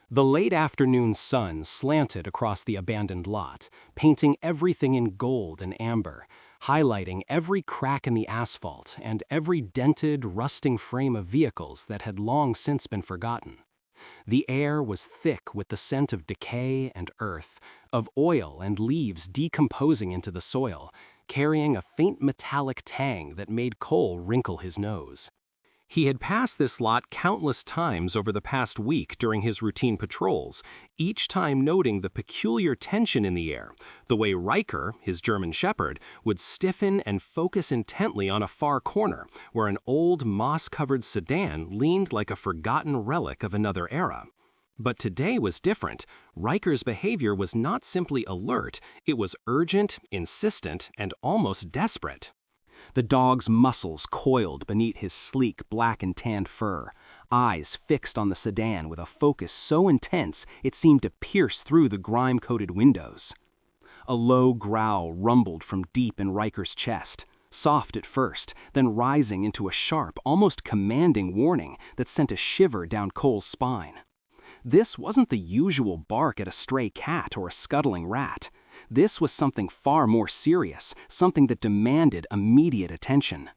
The late afternoon sun slanted across the abandoned lot, painting everything in gold and amber, highlighting every crack in the asphalt and every dented, rusting frame of vehicles that had long since been forgotten. The air was thick with the scent of decay and earth, of oil and leaves decomposing into the soil, carrying a faint metallic tang that made Cole wrinkle his nose. He had passed this lot countless times over the past week during his routine patrols, each time noting the peculiar tension in the air, the way Riker, his German shepherd, would stiffen and focus intently on a far corner, where an old moss-covered sedan leaned like a forgotten relic of another era. But today was different. Riker's behavior was not simply alert, it was urgent, insistent, and almost desperate. The dog's muscles coiled beneath his sleek black and tanned fur, eyes fixed on the sedan with a focus so intense it seemed to pierce through the grime-coated windows. A low growl rumbled from deep in Riker's chest, soft at first, then rising into a sharp, almost commanding warning that sent a shiver down Cole's spine. This wasn't the usual bark at a stray cat or a scuttling rat. This was something far more serious, something that demanded immediate attention.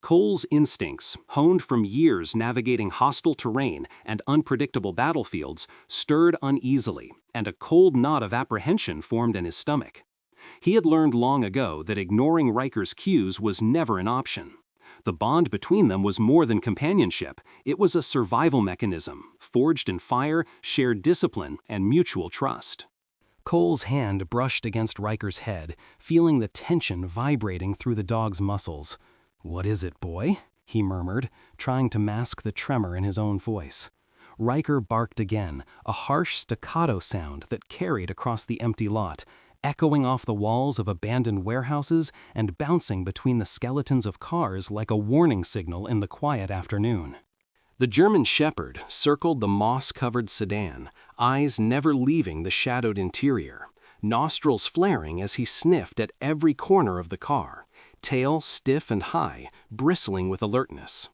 Cole's instincts, honed from years navigating hostile terrain and unpredictable battlefields, stirred uneasily, and a cold knot of apprehension formed in his stomach. He had learned long ago that ignoring Riker's cues was never an option. The bond between them was more than companionship. It was a survival mechanism, forged in fire, shared discipline, and mutual trust. Cole's hand brushed against Riker's head, feeling the tension vibrating through the dog's muscles. "What is it, boy?" he murmured, trying to mask the tremor in his own voice. Riker barked again, a harsh staccato sound that carried across the empty lot, echoing off the walls of abandoned warehouses and bouncing between the skeletons of cars like a warning signal in the quiet afternoon. The German shepherd circled the moss-covered sedan, eyes never leaving the shadowed interior, nostrils flaring as he sniffed at every corner of the car, tail stiff and high, bristling with alertness.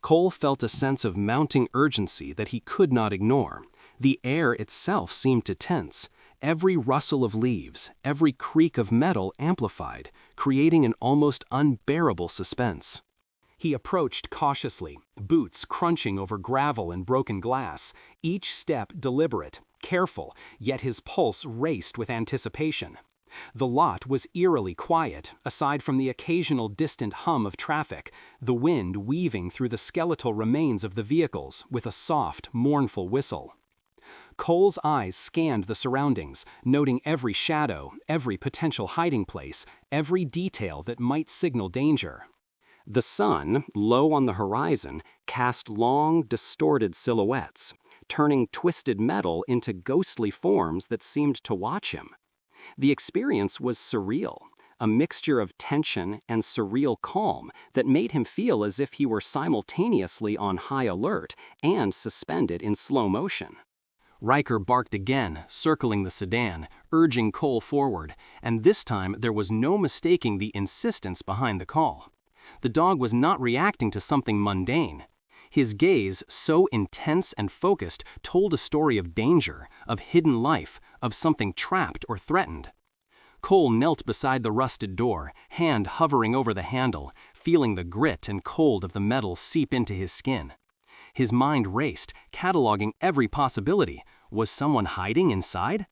Cole felt a sense of mounting urgency that he could not ignore. The air itself seemed to tense, every rustle of leaves, every creak of metal amplified, creating an almost unbearable suspense. He approached cautiously, boots crunching over gravel and broken glass, each step deliberate, careful, yet his pulse raced with anticipation. The lot was eerily quiet, aside from the occasional distant hum of traffic, the wind weaving through the skeletal remains of the vehicles with a soft, mournful whistle. Cole's eyes scanned the surroundings, noting every shadow, every potential hiding place, every detail that might signal danger. The sun, low on the horizon, cast long, distorted silhouettes, turning twisted metal into ghostly forms that seemed to watch him. The experience was surreal, a mixture of tension and surreal calm that made him feel as if he were simultaneously on high alert and suspended in slow motion. Riker barked again, circling the sedan, urging Cole forward, and this time there was no mistaking the insistence behind the call. The dog was not reacting to something mundane. His gaze, so intense and focused, told a story of danger, of hidden life, of something trapped or threatened. Cole knelt beside the rusted door, hand hovering over the handle, feeling the grit and cold of the metal seep into his skin. His mind raced, cataloging every possibility. Was someone hiding inside?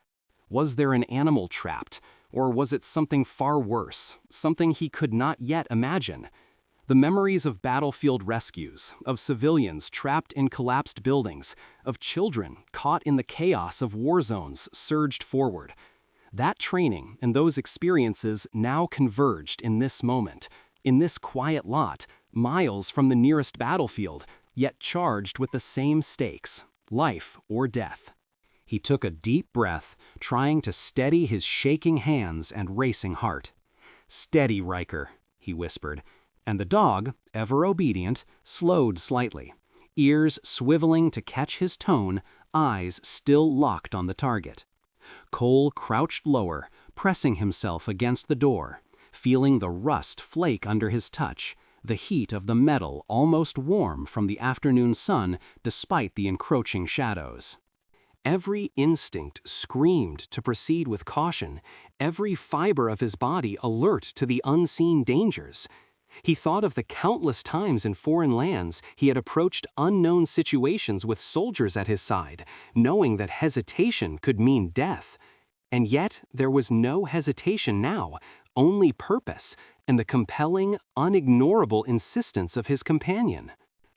Was there an animal trapped? Or was it something far worse, something he could not yet imagine? The memories of battlefield rescues, of civilians trapped in collapsed buildings, of children caught in the chaos of war zones surged forward. That training and those experiences now converged in this moment, in this quiet lot, miles from the nearest battlefield, yet charged with the same stakes, life or death. He took a deep breath, trying to steady his shaking hands and racing heart. "Steady, Riker," he whispered, and the dog, ever obedient, slowed slightly, ears swiveling to catch his tone, eyes still locked on the target. Cole crouched lower, pressing himself against the door, feeling the rust flake under his touch, the heat of the metal almost warm from the afternoon sun despite the encroaching shadows. Every instinct screamed to proceed with caution, every fiber of his body alert to the unseen dangers. He thought of the countless times in foreign lands he had approached unknown situations with soldiers at his side, knowing that hesitation could mean death. And yet there was no hesitation now, only purpose, and the compelling, unignorable insistence of his companion.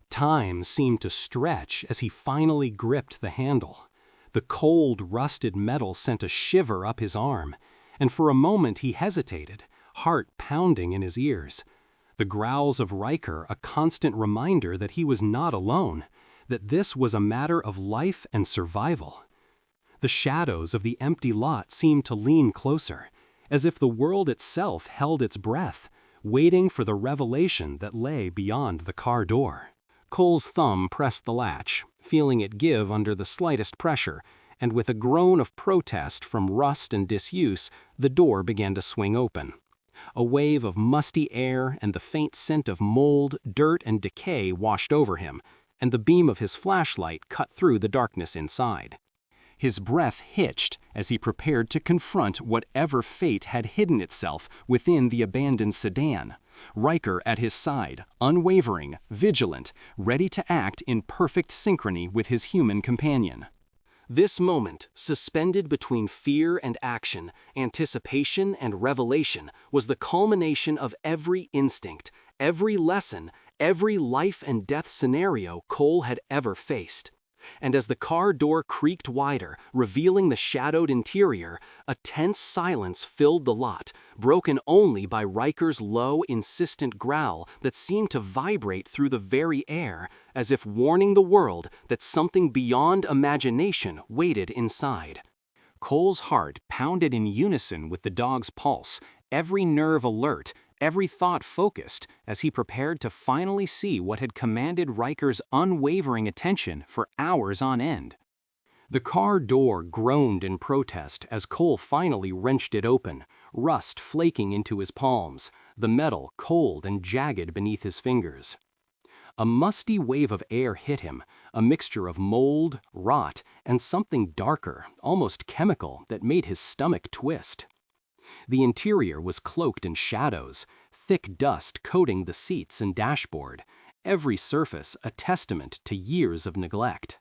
Time seemed to stretch as he finally gripped the handle. The cold, rusted metal sent a shiver up his arm, and for a moment he hesitated, heart pounding in his ears. The growls of Riker a constant reminder that he was not alone, that this was a matter of life and survival. The shadows of the empty lot seemed to lean closer, as if the world itself held its breath, waiting for the revelation that lay beyond the car door. Cole's thumb pressed the latch, feeling it give under the slightest pressure, and with a groan of protest from rust and disuse, the door began to swing open. A wave of musty air and the faint scent of mold, dirt, and decay washed over him, and the beam of his flashlight cut through the darkness inside. His breath hitched as he prepared to confront whatever fate had hidden itself within the abandoned sedan. Riker at his side, unwavering, vigilant, ready to act in perfect synchrony with his human companion. This moment, suspended between fear and action, anticipation and revelation, was the culmination of every instinct, every lesson, every life and death scenario Cole had ever faced. And as the car door creaked wider, revealing the shadowed interior, a tense silence filled the lot, broken only by Riker's low, insistent growl that seemed to vibrate through the very air, as if warning the world that something beyond imagination waited inside. Cole's heart pounded in unison with the dog's pulse, every nerve alert, every thought focused, as he prepared to finally see what had commanded Riker's unwavering attention for hours on end. The car door groaned in protest as Cole finally wrenched it open, rust flaking into his palms, the metal cold and jagged beneath his fingers. A musty wave of air hit him, a mixture of mold, rot, and something darker, almost chemical, that made his stomach twist. The interior was cloaked in shadows, thick dust coating the seats and dashboard, every surface a testament to years of neglect.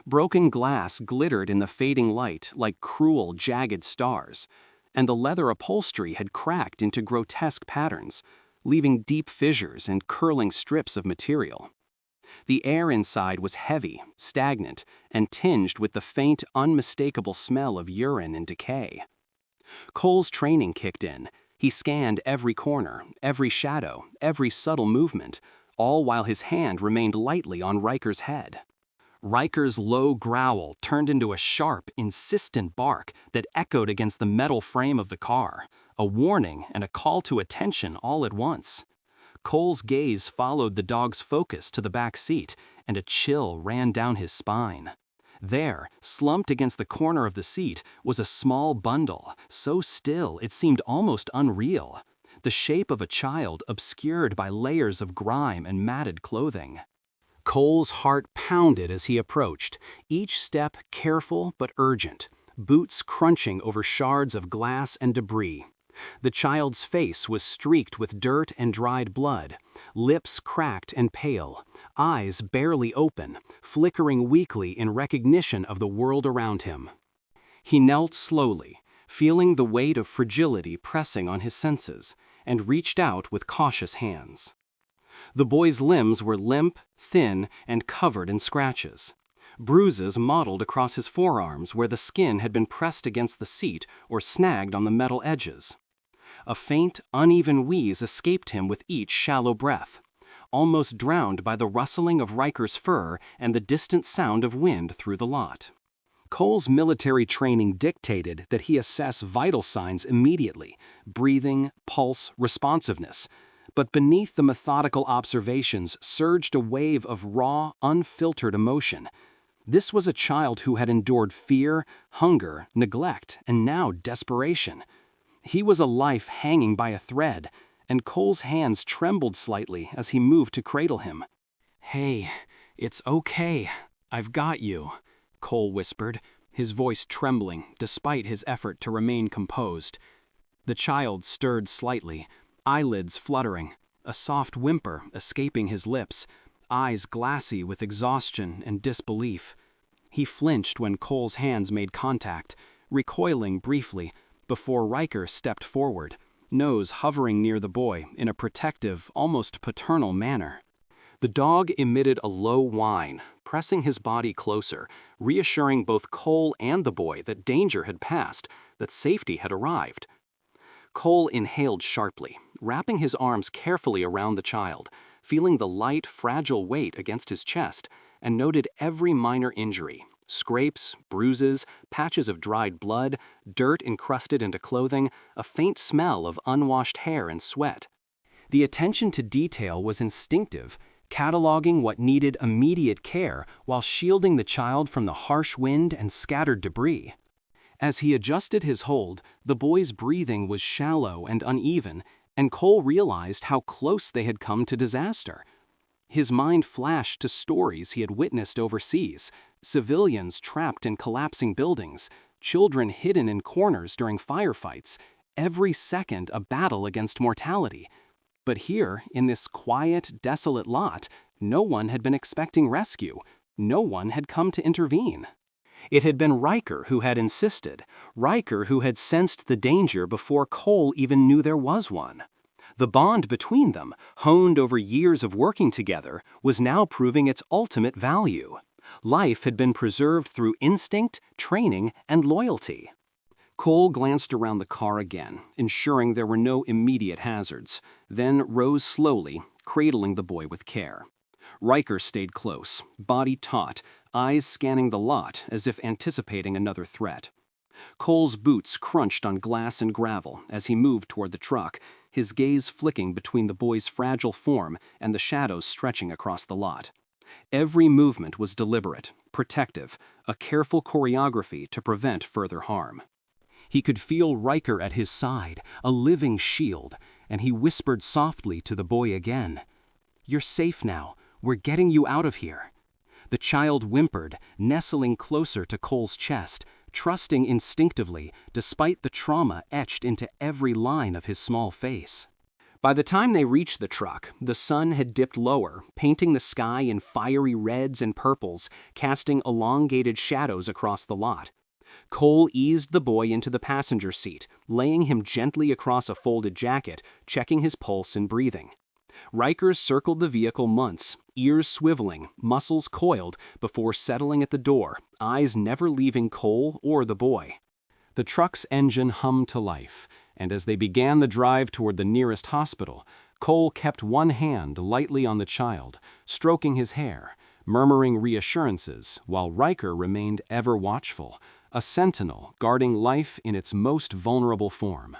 Broken glass glittered in the fading light like cruel, jagged stars, and the leather upholstery had cracked into grotesque patterns, leaving deep fissures and curling strips of material. The air inside was heavy, stagnant, and tinged with the faint, unmistakable smell of urine and decay. Cole's training kicked in. He scanned every corner, every shadow, every subtle movement, all while his hand remained lightly on Riker's head. Riker's low growl turned into a sharp, insistent bark that echoed against the metal frame of the car, a warning and a call to attention all at once. Cole's gaze followed the dog's focus to the back seat, and a chill ran down his spine. There, slumped against the corner of the seat, was a small bundle, so still it seemed almost unreal, the shape of a child obscured by layers of grime and matted clothing. Cole's heart pounded as he approached, each step careful but urgent, boots crunching over shards of glass and debris. The child's face was streaked with dirt and dried blood, lips cracked and pale, eyes barely open, flickering weakly in recognition of the world around him. He knelt slowly, feeling the weight of fragility pressing on his senses, and reached out with cautious hands. The boy's limbs were limp, thin, and covered in scratches. Bruises mottled across his forearms where the skin had been pressed against the seat or snagged on the metal edges. A faint, uneven wheeze escaped him with each shallow breath, almost drowned by the rustling of Riker's fur and the distant sound of wind through the lot. Cole's military training dictated that he assess vital signs immediately, breathing, pulse, responsiveness. But beneath the methodical observations surged a wave of raw, unfiltered emotion. This was a child who had endured fear, hunger, neglect, and now desperation. He was a life hanging by a thread, and Cole's hands trembled slightly as he moved to cradle him. "Hey, it's okay. I've got you," Cole whispered, his voice trembling despite his effort to remain composed. The child stirred slightly, eyelids fluttering, a soft whimper escaping his lips, eyes glassy with exhaustion and disbelief. He flinched when Cole's hands made contact, recoiling briefly, before Riker stepped forward, nose hovering near the boy in a protective, almost paternal manner. The dog emitted a low whine, pressing his body closer, reassuring both Cole and the boy that danger had passed, that safety had arrived. Cole inhaled sharply, wrapping his arms carefully around the child, feeling the light, fragile weight against his chest, and noted every minor injury: scrapes, bruises, patches of dried blood, dirt encrusted into clothing, a faint smell of unwashed hair and sweat. The attention to detail was instinctive, cataloging what needed immediate care while shielding the child from the harsh wind and scattered debris. As he adjusted his hold, the boy's breathing was shallow and uneven, and Cole realized how close they had come to disaster. His mind flashed to stories he had witnessed overseas: civilians trapped in collapsing buildings, children hidden in corners during firefights, every second a battle against mortality. But here, in this quiet, desolate lot, no one had been expecting rescue. No one had come to intervene. It had been Riker who had insisted, Riker who had sensed the danger before Cole even knew there was one. The bond between them, honed over years of working together, was now proving its ultimate value. Life had been preserved through instinct, training, and loyalty. Cole glanced around the car again, ensuring there were no immediate hazards, then rose slowly, cradling the boy with care. Riker stayed close, body taut, eyes scanning the lot as if anticipating another threat. Cole's boots crunched on glass and gravel as he moved toward the truck, his gaze flicking between the boy's fragile form and the shadows stretching across the lot. Every movement was deliberate, protective, a careful choreography to prevent further harm. He could feel Riker at his side, a living shield, and he whispered softly to the boy again, "You're safe now. We're getting you out of here." The child whimpered, nestling closer to Cole's chest, trusting instinctively, despite the trauma etched into every line of his small face. By the time they reached the truck, the sun had dipped lower, painting the sky in fiery reds and purples, casting elongated shadows across the lot. Cole eased the boy into the passenger seat, laying him gently across a folded jacket, checking his pulse and breathing. Riker circled the vehicle once, ears swiveling, muscles coiled, before settling at the door, eyes never leaving Cole or the boy. The truck's engine hummed to life, and as they began the drive toward the nearest hospital, Cole kept one hand lightly on the child, stroking his hair, murmuring reassurances, while Riker remained ever watchful, a sentinel guarding life in its most vulnerable form.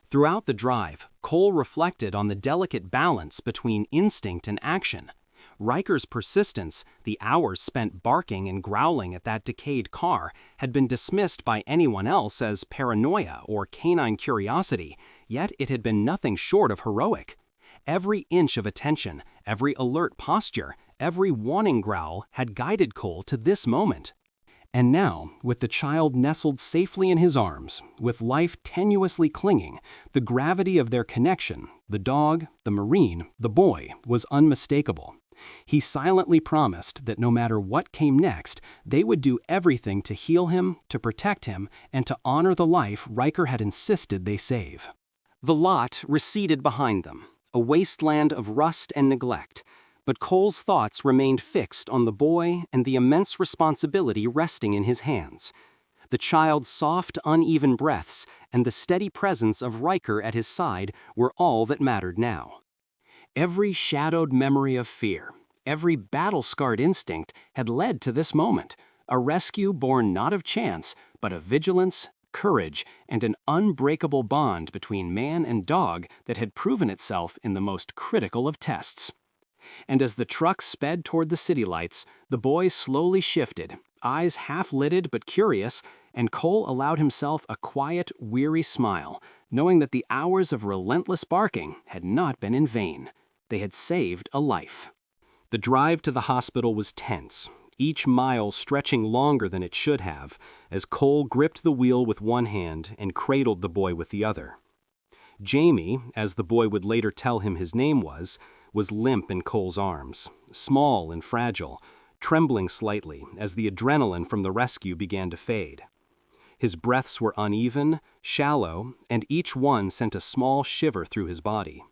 Throughout the drive, Cole reflected on the delicate balance between instinct and action. Riker's persistence, the hours spent barking and growling at that decayed car, had been dismissed by anyone else as paranoia or canine curiosity, yet it had been nothing short of heroic. Every inch of attention, every alert posture, every warning growl had guided Cole to this moment. And now, with the child nestled safely in his arms, with life tenuously clinging, the gravity of their connection, the dog, the Marine, the boy, was unmistakable. He silently promised that no matter what came next, they would do everything to heal him, to protect him, and to honor the life Riker had insisted they save. The lot receded behind them, a wasteland of rust and neglect, but Cole's thoughts remained fixed on the boy and the immense responsibility resting in his hands. The child's soft, uneven breaths and the steady presence of Riker at his side were all that mattered now. Every shadowed memory of fear, every battle-scarred instinct had led to this moment, a rescue born not of chance, but of vigilance, courage, and an unbreakable bond between man and dog that had proven itself in the most critical of tests. And as the truck sped toward the city lights, the boy slowly shifted, eyes half-lidded but curious, and Cole allowed himself a quiet, weary smile, knowing that the hours of relentless barking had not been in vain. They had saved a life. The drive to the hospital was tense, each mile stretching longer than it should have, as Cole gripped the wheel with one hand and cradled the boy with the other. Jamie, as the boy would later tell him his name was limp in Cole's arms, small and fragile, trembling slightly as the adrenaline from the rescue began to fade. His breaths were uneven, shallow, and each one sent a small shiver through his body.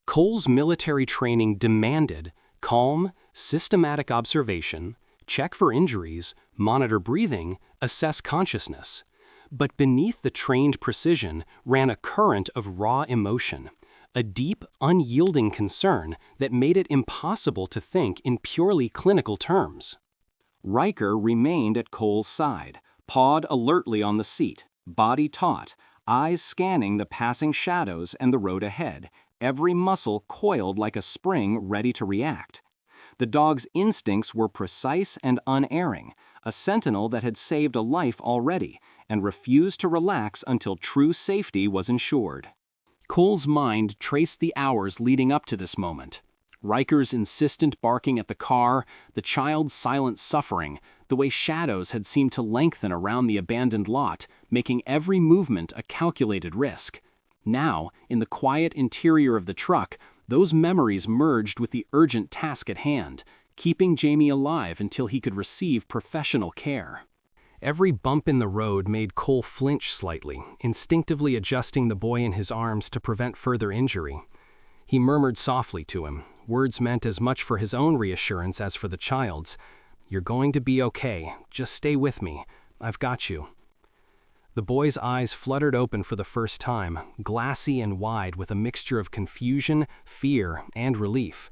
Cole's military training demanded calm, systematic observation, check for injuries, monitor breathing, assess consciousness. But beneath the trained precision ran a current of raw emotion, a deep, unyielding concern that made it impossible to think in purely clinical terms. Riker remained at Cole's side, pawed alertly on the seat, body taut, eyes scanning the passing shadows and the road ahead, every muscle coiled like a spring ready to react. The dog's instincts were precise and unerring, a sentinel that had saved a life already and refused to relax until true safety was ensured. Cole's mind traced the hours leading up to this moment. Riker's insistent barking at the car, the child's silent suffering, the way shadows had seemed to lengthen around the abandoned lot, making every movement a calculated risk. Now, in the quiet interior of the truck, those memories merged with the urgent task at hand, keeping Jamie alive until he could receive professional care. Every bump in the road made Cole flinch slightly, instinctively adjusting the boy in his arms to prevent further injury. He murmured softly to him, words meant as much for his own reassurance as for the child's. "You're going to be okay. Just stay with me. I've got you." The boy's eyes fluttered open for the first time, glassy and wide with a mixture of confusion, fear, and relief.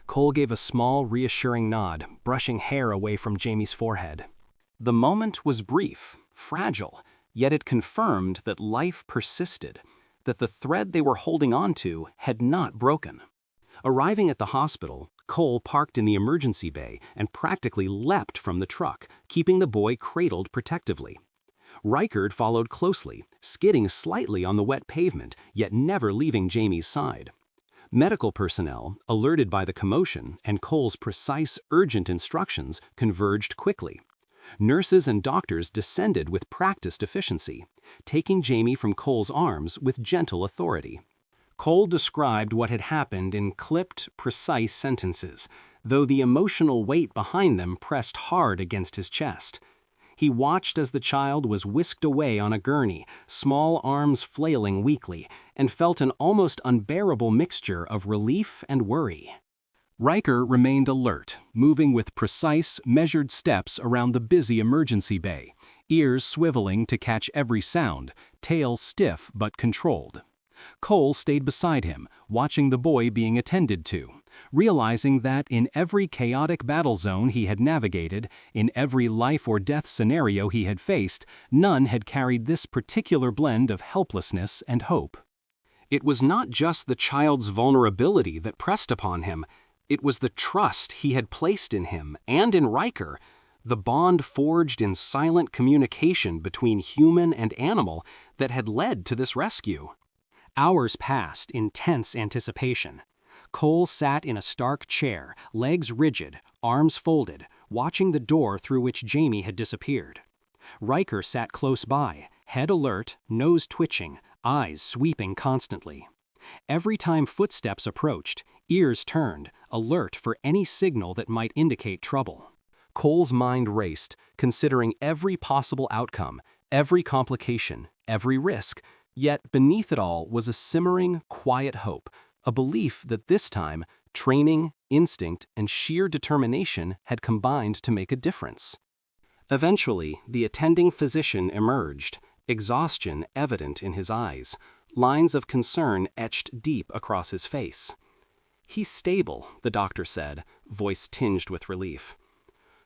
Cole gave a small, reassuring nod, brushing hair away from Jamie's forehead. The moment was brief, fragile, yet it confirmed that life persisted, that the thread they were holding on to had not broken. Arriving at the hospital, Cole parked in the emergency bay and practically leapt from the truck, keeping the boy cradled protectively. Riker followed closely, skidding slightly on the wet pavement, yet never leaving Jamie's side. Medical personnel, alerted by the commotion and Cole's precise, urgent instructions, converged quickly. Nurses and doctors descended with practiced efficiency, taking Jamie from Cole's arms with gentle authority. Cole described what had happened in clipped, precise sentences, though the emotional weight behind them pressed hard against his chest. He watched as the child was whisked away on a gurney, small arms flailing weakly, and felt an almost unbearable mixture of relief and worry. Riker remained alert, moving with precise, measured steps around the busy emergency bay, ears swiveling to catch every sound, tail stiff but controlled. Cole stayed beside him, watching the boy being attended to, realizing that in every chaotic battle zone he had navigated, in every life or death scenario he had faced, none had carried this particular blend of helplessness and hope. It was not just the child's vulnerability that pressed upon him, it was the trust he had placed in him and in Riker, the bond forged in silent communication between human and animal that had led to this rescue. Hours passed in tense anticipation. Cole sat in a stark chair, legs rigid, arms folded, watching the door through which Jamie had disappeared. Riker sat close by, head alert, nose twitching, eyes sweeping constantly. Every time footsteps approached, ears turned, alert for any signal that might indicate trouble. Cole's mind raced, considering every possible outcome, every complication, every risk. Yet beneath it all was a simmering, quiet hope, a belief that this time, training, instinct, and sheer determination had combined to make a difference. Eventually, the attending physician emerged, exhaustion evident in his eyes, lines of concern etched deep across his face. "He's stable," the doctor said, voice tinged with relief.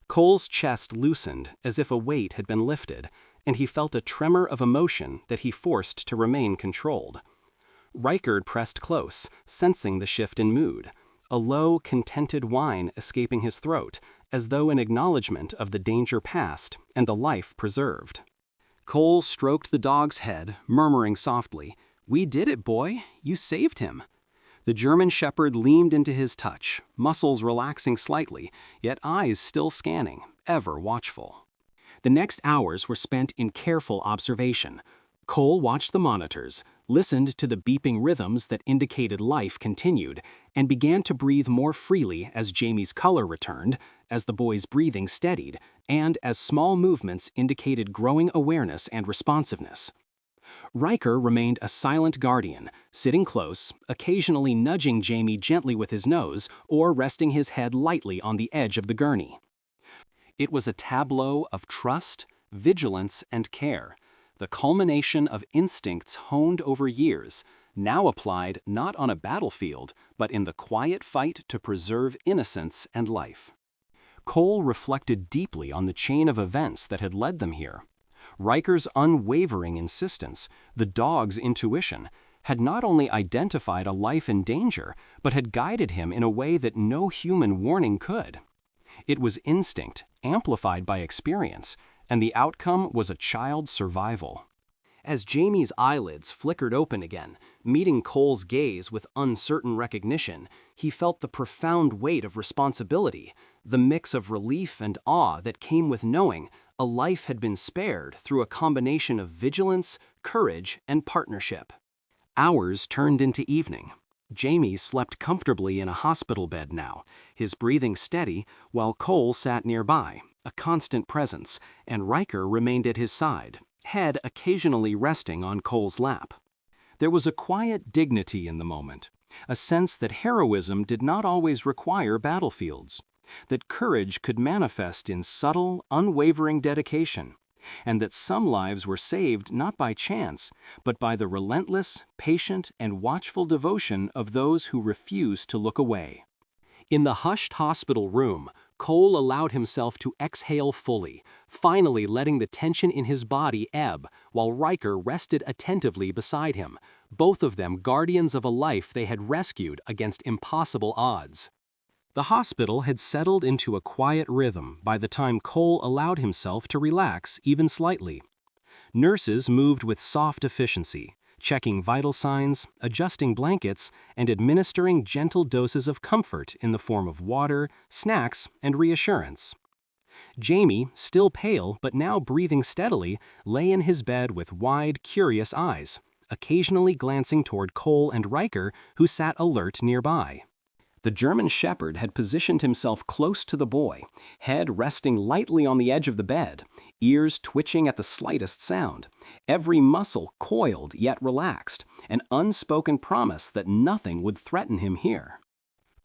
Cole's chest loosened as if a weight had been lifted, and he felt a tremor of emotion that he forced to remain controlled. Riker pressed close, sensing the shift in mood, a low, contented whine escaping his throat, as though in acknowledgement of the danger past and the life preserved. Cole stroked the dog's head, murmuring softly, "We did it, boy. You saved him." The German shepherd leaned into his touch, muscles relaxing slightly, yet eyes still scanning, ever watchful. The next hours were spent in careful observation. Cole watched the monitors, listened to the beeping rhythms that indicated life continued, and began to breathe more freely as Jamie's color returned, as the boy's breathing steadied, and as small movements indicated growing awareness and responsiveness. Riker remained a silent guardian, sitting close, occasionally nudging Jamie gently with his nose or resting his head lightly on the edge of the gurney. It was a tableau of trust, vigilance, and care, the culmination of instincts honed over years, now applied not on a battlefield, but in the quiet fight to preserve innocence and life. Cole reflected deeply on the chain of events that had led them here. Riker's unwavering insistence, the dog's intuition, had not only identified a life in danger, but had guided him in a way that no human warning could. It was instinct, amplified by experience, and the outcome was a child's survival. As Jamie's eyelids flickered open again, meeting Cole's gaze with uncertain recognition, he felt the profound weight of responsibility, the mix of relief and awe that came with knowing a life had been spared through a combination of vigilance, courage, and partnership. Hours turned into evening. Jamie slept comfortably in a hospital bed now, his breathing steady, while Cole sat nearby, a constant presence, and Riker remained at his side, head occasionally resting on Cole's lap. There was a quiet dignity in the moment, a sense that heroism did not always require battlefields, that courage could manifest in subtle, unwavering dedication, and that some lives were saved not by chance, but by the relentless, patient, and watchful devotion of those who refused to look away. In the hushed hospital room, Cole allowed himself to exhale fully, finally letting the tension in his body ebb, while Riker rested attentively beside him, both of them guardians of a life they had rescued against impossible odds. The hospital had settled into a quiet rhythm by the time Cole allowed himself to relax even slightly. Nurses moved with soft efficiency, checking vital signs, adjusting blankets, and administering gentle doses of comfort in the form of water, snacks, and reassurance. Jamie, still pale but now breathing steadily, lay in his bed with wide, curious eyes, occasionally glancing toward Cole and Riker, who sat alert nearby. The German shepherd had positioned himself close to the boy, head resting lightly on the edge of the bed, ears twitching at the slightest sound, every muscle coiled yet relaxed, an unspoken promise that nothing would threaten him here.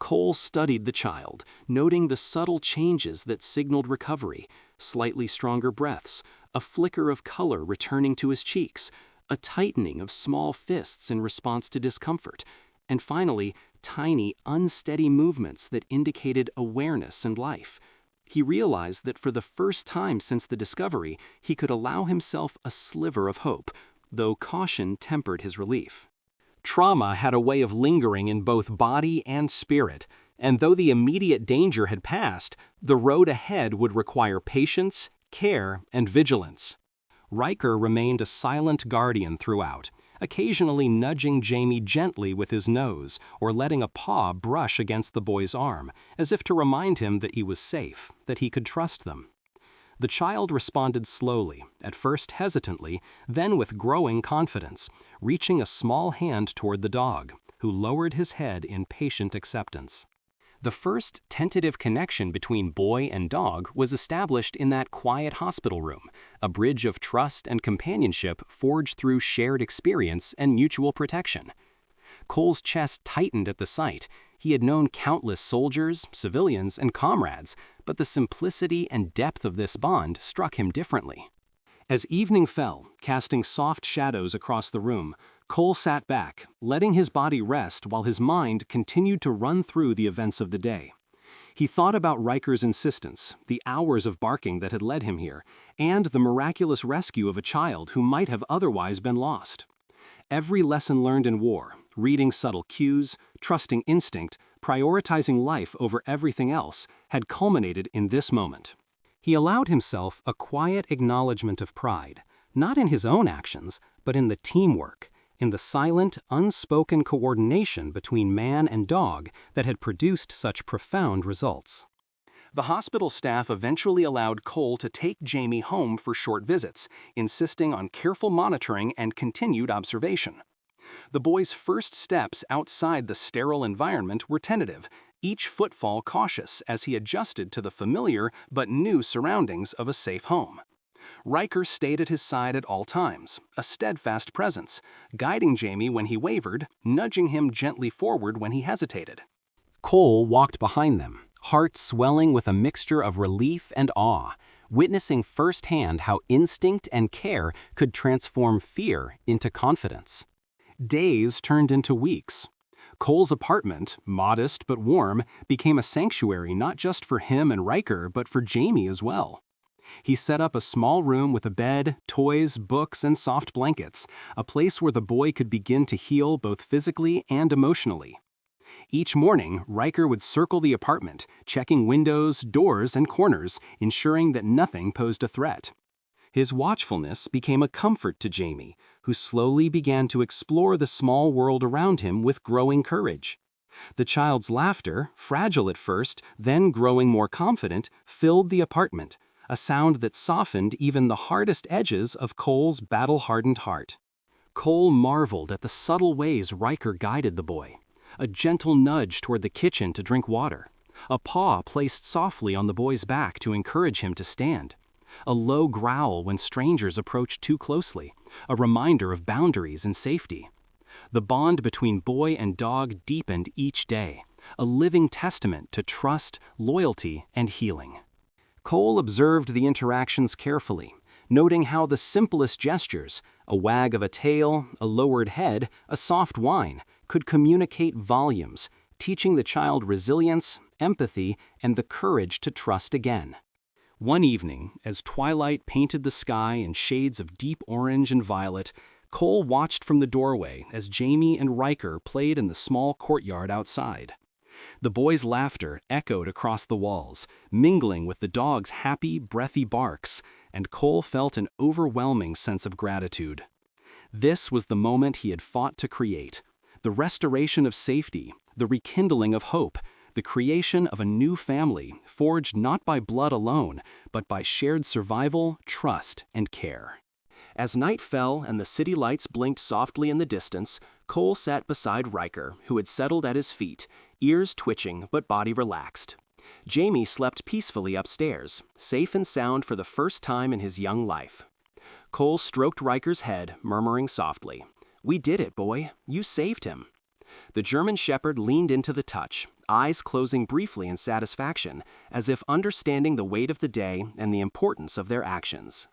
Cole studied the child, noting the subtle changes that signaled recovery, slightly stronger breaths, a flicker of color returning to his cheeks, a tightening of small fists in response to discomfort, and finally, tiny, unsteady movements that indicated awareness and life. He realized that for the first time since the discovery, he could allow himself a sliver of hope, though caution tempered his relief. Trauma had a way of lingering in both body and spirit, and though the immediate danger had passed, the road ahead would require patience, care, and vigilance. Riker remained a silent guardian throughout, occasionally nudging Jamie gently with his nose or letting a paw brush against the boy's arm, as if to remind him that he was safe, that he could trust them. The child responded slowly, at first hesitantly, then with growing confidence, reaching a small hand toward the dog, who lowered his head in patient acceptance. The first tentative connection between boy and dog was established in that quiet hospital room, a bridge of trust and companionship forged through shared experience and mutual protection. Cole's chest tightened at the sight. He had known countless soldiers, civilians, and comrades, but the simplicity and depth of this bond struck him differently. As evening fell, casting soft shadows across the room, Cole sat back, letting his body rest while his mind continued to run through the events of the day. He thought about Riker's insistence, the hours of barking that had led him here, and the miraculous rescue of a child who might have otherwise been lost. Every lesson learned in war, reading subtle cues, trusting instinct, prioritizing life over everything else, had culminated in this moment. He allowed himself a quiet acknowledgement of pride, not in his own actions, but in the teamwork, in the silent, unspoken coordination between man and dog that had produced such profound results. The hospital staff eventually allowed Cole to take Jamie home for short visits, insisting on careful monitoring and continued observation. The boy's first steps outside the sterile environment were tentative, each footfall cautious as he adjusted to the familiar but new surroundings of a safe home. Riker stayed at his side at all times, a steadfast presence, guiding Jamie when he wavered, nudging him gently forward when he hesitated. Cole walked behind them, heart swelling with a mixture of relief and awe, witnessing firsthand how instinct and care could transform fear into confidence. Days turned into weeks. Cole's apartment, modest but warm, became a sanctuary not just for him and Riker, but for Jamie as well. He set up a small room with a bed, toys, books, and soft blankets, a place where the boy could begin to heal both physically and emotionally. Each morning, Riker would circle the apartment, checking windows, doors, and corners, ensuring that nothing posed a threat. His watchfulness became a comfort to Jamie, who slowly began to explore the small world around him with growing courage. The child's laughter, fragile at first, then growing more confident, filled the apartment, a sound that softened even the hardest edges of Cole's battle-hardened heart. Cole marveled at the subtle ways Riker guided the boy. A gentle nudge toward the kitchen to drink water. A paw placed softly on the boy's back to encourage him to stand. A low growl when strangers approached too closely, a reminder of boundaries and safety. The bond between boy and dog deepened each day, a living testament to trust, loyalty, and healing. Cole observed the interactions carefully, noting how the simplest gestures, a wag of a tail, a lowered head, a soft whine, could communicate volumes, teaching the child resilience, empathy, and the courage to trust again. One evening, as twilight painted the sky in shades of deep orange and violet, Cole watched from the doorway as Jamie and Riker played in the small courtyard outside. The boy's laughter echoed across the walls, mingling with the dog's happy, breathy barks, and Cole felt an overwhelming sense of gratitude. This was the moment he had fought to create, the restoration of safety, the rekindling of hope, the creation of a new family forged not by blood alone, but by shared survival, trust, and care. As night fell and the city lights blinked softly in the distance, Cole sat beside Riker, who had settled at his feet, ears twitching but body relaxed. Jamie slept peacefully upstairs, safe and sound for the first time in his young life. Cole stroked Riker's head, murmuring softly, "We did it, boy. You saved him." The German shepherd leaned into the touch, eyes closing briefly in satisfaction, as if understanding the weight of the day and the importance of their actions.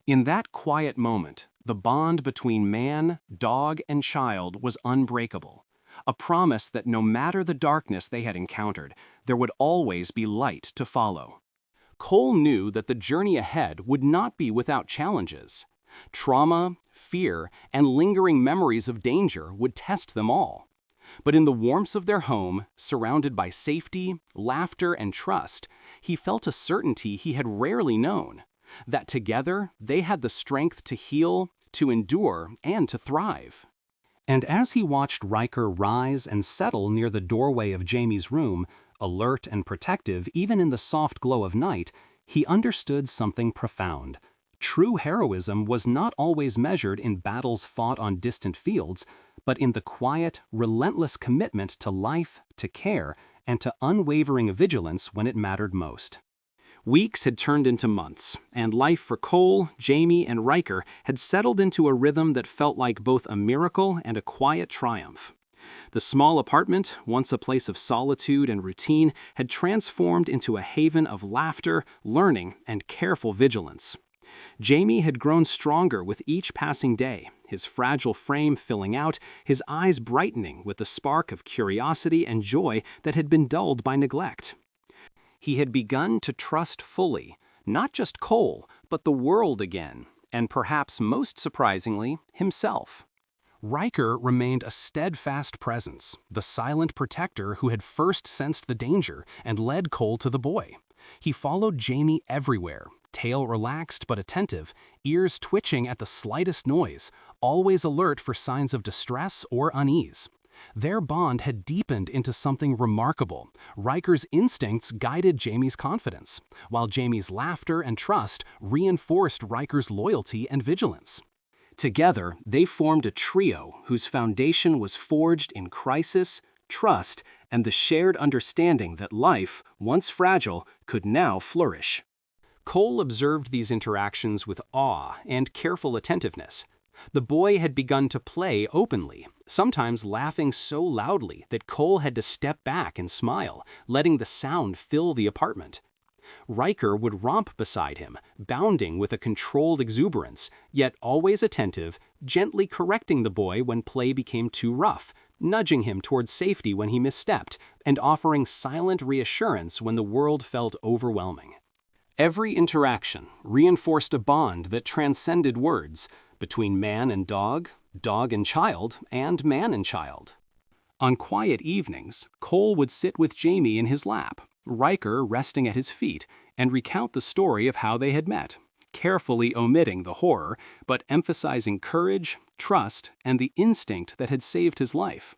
In that quiet moment, the bond between man, dog, and child was unbreakable, a promise that no matter the darkness they had encountered, there would always be light to follow. Cole knew that the journey ahead would not be without challenges. Trauma, fear, and lingering memories of danger would test them all. But in the warmth of their home, surrounded by safety, laughter, and trust, he felt a certainty he had rarely known, that together they had the strength to heal, to endure, and to thrive. And as he watched Riker rise and settle near the doorway of Jamie's room, alert and protective even in the soft glow of night, he understood something profound. True heroism was not always measured in battles fought on distant fields, but in the quiet, relentless commitment to life, to care, and to unwavering vigilance when it mattered most. Weeks had turned into months, and life for Cole, Jamie, and Riker had settled into a rhythm that felt like both a miracle and a quiet triumph. The small apartment, once a place of solitude and routine, had transformed into a haven of laughter, learning, and careful vigilance. Jamie had grown stronger with each passing day, his fragile frame filling out, his eyes brightening with the spark of curiosity and joy that had been dulled by neglect. He had begun to trust fully, not just Cole, but the world again, and perhaps most surprisingly, himself. Riker remained a steadfast presence, the silent protector who had first sensed the danger and led Cole to the boy. He followed Jamie everywhere, tail relaxed but attentive, ears twitching at the slightest noise, always alert for signs of distress or unease. Their bond had deepened into something remarkable. Riker's instincts guided Jamie's confidence, while Jamie's laughter and trust reinforced Riker's loyalty and vigilance. Together, they formed a trio whose foundation was forged in crisis, trust, and the shared understanding that life, once fragile, could now flourish. Cole observed these interactions with awe and careful attentiveness. The boy had begun to play openly, sometimes laughing so loudly that Cole had to step back and smile, letting the sound fill the apartment. Riker would romp beside him, bounding with a controlled exuberance, yet always attentive, gently correcting the boy when play became too rough, nudging him towards safety when he misstepped, and offering silent reassurance when the world felt overwhelming. Every interaction reinforced a bond that transcended words, between man and dog child, and man and child. On quiet evenings, Cole would sit with Jamie in his lap, Riker resting at his feet, and recount the story of how they had met, carefully omitting the horror, but emphasizing courage, trust, and the instinct that had saved his life.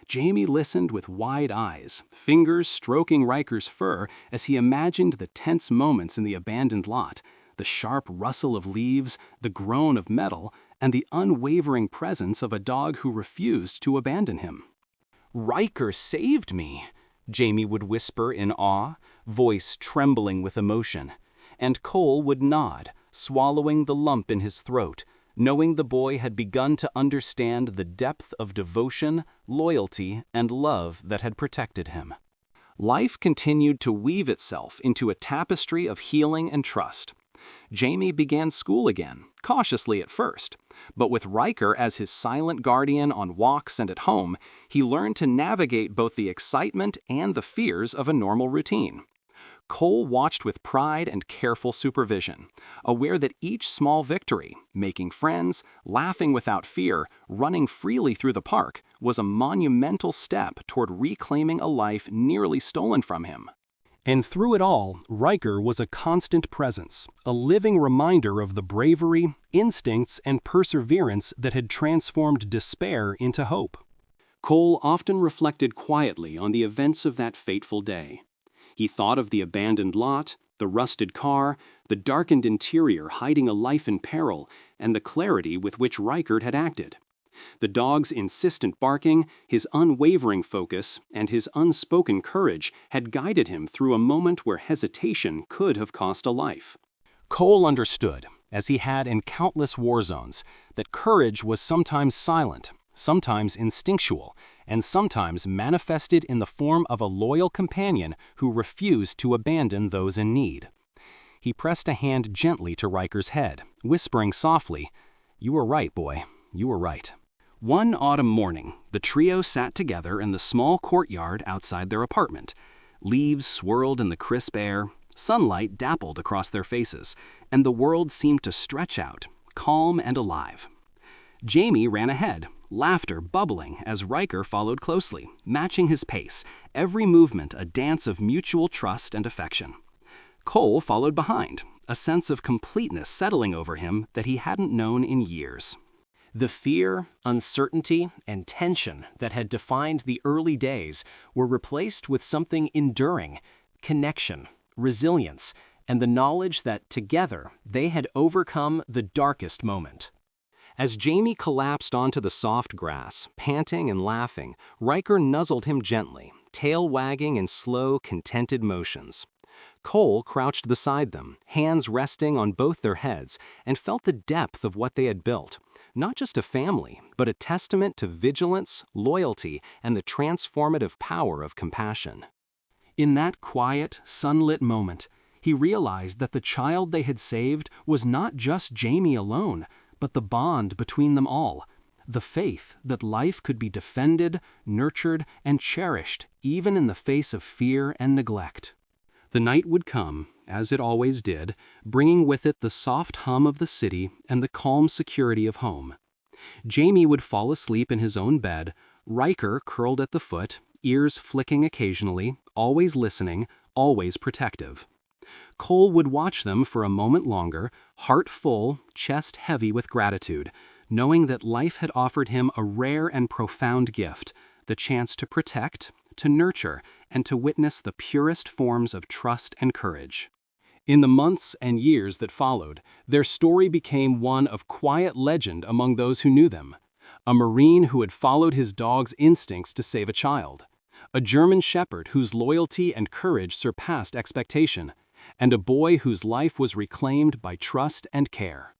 Jamie listened with wide eyes, fingers stroking Riker's fur as he imagined the tense moments in the abandoned lot, the sharp rustle of leaves, the groan of metal, and the unwavering presence of a dog who refused to abandon him. "Riker saved me," Jamie would whisper in awe, voice trembling with emotion, and Cole would nod, swallowing the lump in his throat, knowing the boy had begun to understand the depth of devotion, loyalty, and love that had protected him. Life continued to weave itself into a tapestry of healing and trust. Jamie began school again, cautiously at first, but with Riker as his silent guardian on walks and at home, he learned to navigate both the excitement and the fears of a normal routine. Cole watched with pride and careful supervision, aware that each small victory, making friends, laughing without fear, running freely through the park, was a monumental step toward reclaiming a life nearly stolen from him. And through it all, Riker was a constant presence, a living reminder of the bravery, instincts, and perseverance that had transformed despair into hope. Cole often reflected quietly on the events of that fateful day. He thought of the abandoned lot, the rusted car, the darkened interior hiding a life in peril, and the clarity with which Riker had acted. The dog's insistent barking, his unwavering focus, and his unspoken courage had guided him through a moment where hesitation could have cost a life. Cole understood, as he had in countless war zones, that courage was sometimes silent, sometimes instinctual, and sometimes manifested in the form of a loyal companion who refused to abandon those in need. He pressed a hand gently to Riker's head, whispering softly, "You were right, boy, you were right." One autumn morning, the trio sat together in the small courtyard outside their apartment. Leaves swirled in the crisp air, sunlight dappled across their faces, and the world seemed to stretch out, calm and alive. Jamie ran ahead, laughter bubbling as Riker followed closely, matching his pace, every movement a dance of mutual trust and affection. Cole followed behind, a sense of completeness settling over him that he hadn't known in years. The fear, uncertainty, and tension that had defined the early days were replaced with something enduring: connection, resilience, and the knowledge that together they had overcome the darkest moment. As Jamie collapsed onto the soft grass, panting and laughing, Riker nuzzled him gently, tail wagging in slow, contented motions. Cole crouched beside them, hands resting on both their heads, and felt the depth of what they had built. Not just a family, but a testament to vigilance, loyalty, and the transformative power of compassion. In that quiet, sunlit moment, he realized that the child they had saved was not just Jamie alone, but the bond between them all, the faith that life could be defended, nurtured, and cherished even in the face of fear and neglect. The night would come, as it always did, bringing with it the soft hum of the city and the calm security of home. Jamie would fall asleep in his own bed, Riker curled at the foot, ears flicking occasionally, always listening, always protective. Cole would watch them for a moment longer, heart full, chest heavy with gratitude, knowing that life had offered him a rare and profound gift, the chance to protect, to nurture, and to witness the purest forms of trust and courage. In the months and years that followed, their story became one of quiet legend among those who knew them. A Marine who had followed his dog's instincts to save a child. A German shepherd whose loyalty and courage surpassed expectation. And a boy whose life was reclaimed by trust and care.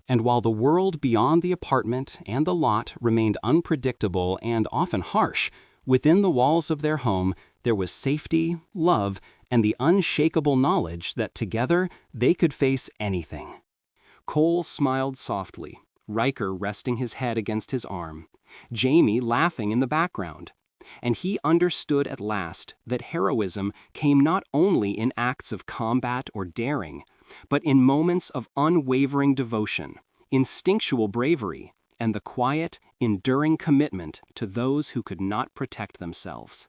And while the world beyond the apartment and the lot remained unpredictable and often harsh, within the walls of their home there was safety, love, and the unshakable knowledge that together they could face anything. Cole smiled softly, Riker resting his head against his arm, Jamie laughing in the background. And he understood at last that heroism came not only in acts of combat or daring, but in moments of unwavering devotion, instinctual bravery, and the quiet, enduring commitment to those who could not protect themselves.